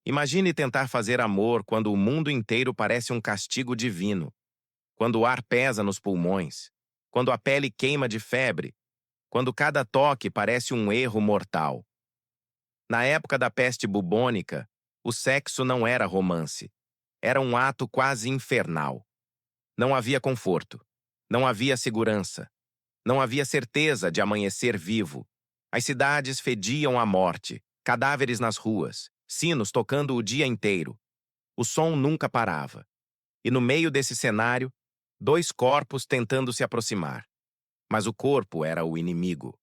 Imagine tentar fazer amor quando o mundo inteiro parece um castigo divino, quando o ar pesa nos pulmões, quando a pele queima de febre, quando cada toque parece um erro mortal. Na época da peste bubônica, o sexo não era romance. Era um ato quase infernal. Não havia conforto. Não havia segurança. Não havia certeza de amanhecer vivo. As cidades fediam a morte, cadáveres nas ruas, sinos tocando o dia inteiro. O som nunca parava. E no meio desse cenário, dois corpos tentando se aproximar. Mas o corpo era o inimigo.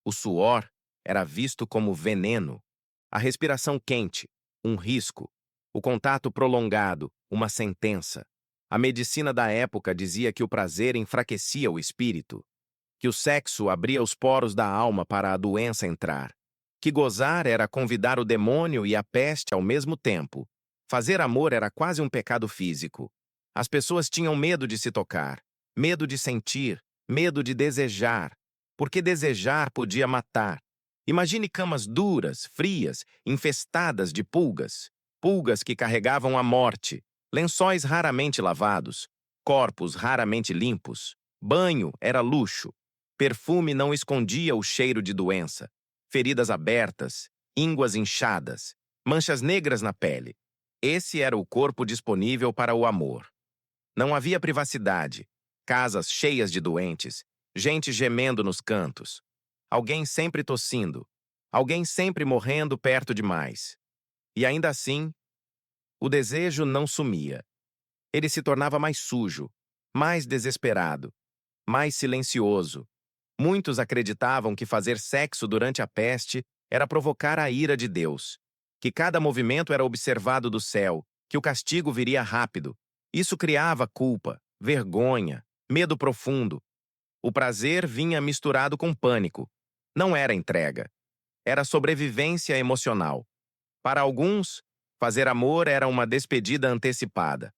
O suor era visto como veneno. A respiração quente, um risco. O contato prolongado, uma sentença. A medicina da época dizia que o prazer enfraquecia o espírito, que o sexo abria os poros da alma para a doença entrar, que gozar era convidar o demônio e a peste ao mesmo tempo. Fazer amor era quase um pecado físico. As pessoas tinham medo de se tocar, medo de sentir, medo de desejar, porque desejar podia matar. Imagine camas duras, frias, infestadas de pulgas, pulgas que carregavam a morte, lençóis raramente lavados, corpos raramente limpos. Banho era luxo. Perfume não escondia o cheiro de doença. Feridas abertas, ínguas inchadas, manchas negras na pele. Esse era o corpo disponível para o amor. Não havia privacidade, casas cheias de doentes, gente gemendo nos cantos, alguém sempre tossindo, alguém sempre morrendo perto demais. E ainda assim, o desejo não sumia. Ele se tornava mais sujo, mais desesperado, mais silencioso. Muitos acreditavam que fazer sexo durante a peste era provocar a ira de Deus, que cada movimento era observado do céu, que o castigo viria rápido. Isso criava culpa, vergonha, medo profundo. O prazer vinha misturado com pânico. Não era entrega. Era sobrevivência emocional. Para alguns, fazer amor era uma despedida antecipada.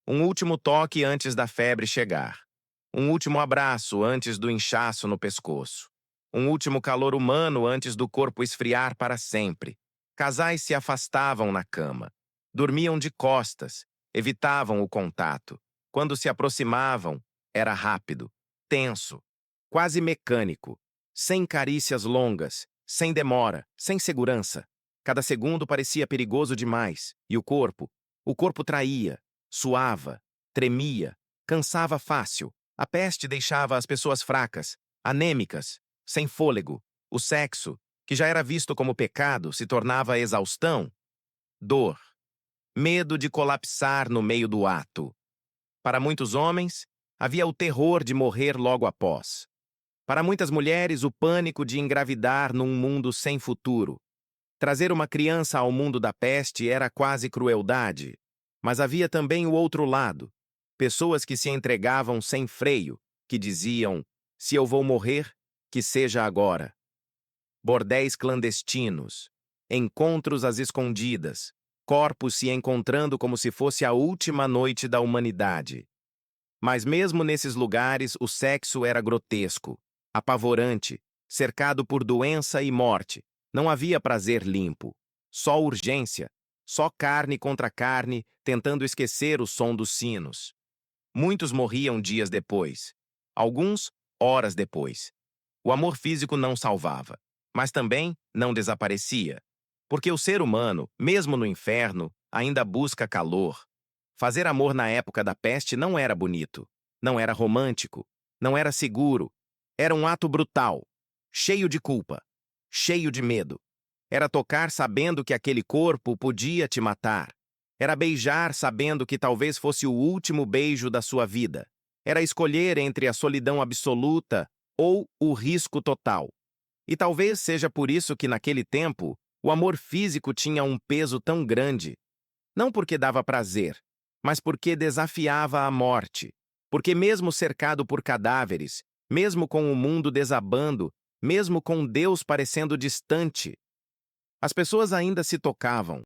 Um último toque antes da febre chegar. Um último abraço antes do inchaço no pescoço. Um último calor humano antes do corpo esfriar para sempre. Casais se afastavam na cama. Dormiam de costas, evitavam o contato. Quando se aproximavam, era rápido, tenso, quase mecânico, sem carícias longas, sem demora, sem segurança. Cada segundo parecia perigoso demais, e o corpo traía, suava, tremia, cansava fácil. A peste deixava as pessoas fracas, anêmicas, sem fôlego. O sexo, que já era visto como pecado, se tornava exaustão, dor, medo de colapsar no meio do ato. Para muitos homens, havia o terror de morrer logo após. Para muitas mulheres, o pânico de engravidar num mundo sem futuro. Trazer uma criança ao mundo da peste era quase crueldade. Mas havia também o outro lado. Pessoas que se entregavam sem freio, que diziam: se eu vou morrer, que seja agora. Bordéis clandestinos, encontros às escondidas, corpos se encontrando como se fosse a última noite da humanidade. Mas mesmo nesses lugares, o sexo era grotesco, apavorante, cercado por doença e morte. Não havia prazer limpo, só urgência, só carne contra carne, tentando esquecer o som dos sinos. Muitos morriam dias depois, alguns horas depois. O amor físico não salvava, mas também não desaparecia, porque o ser humano, mesmo no inferno, ainda busca calor. Fazer amor na época da peste não era bonito, não era romântico, não era seguro. Era um ato brutal, cheio de culpa, cheio de medo. Era tocar sabendo que aquele corpo podia te matar. Era beijar sabendo que talvez fosse o último beijo da sua vida. Era escolher entre a solidão absoluta ou o risco total. E talvez seja por isso que naquele tempo o amor físico tinha um peso tão grande. Não porque dava prazer, mas porque desafiava a morte. Porque mesmo cercado por cadáveres, mesmo com o mundo desabando, mesmo com Deus parecendo distante, as pessoas ainda se tocavam,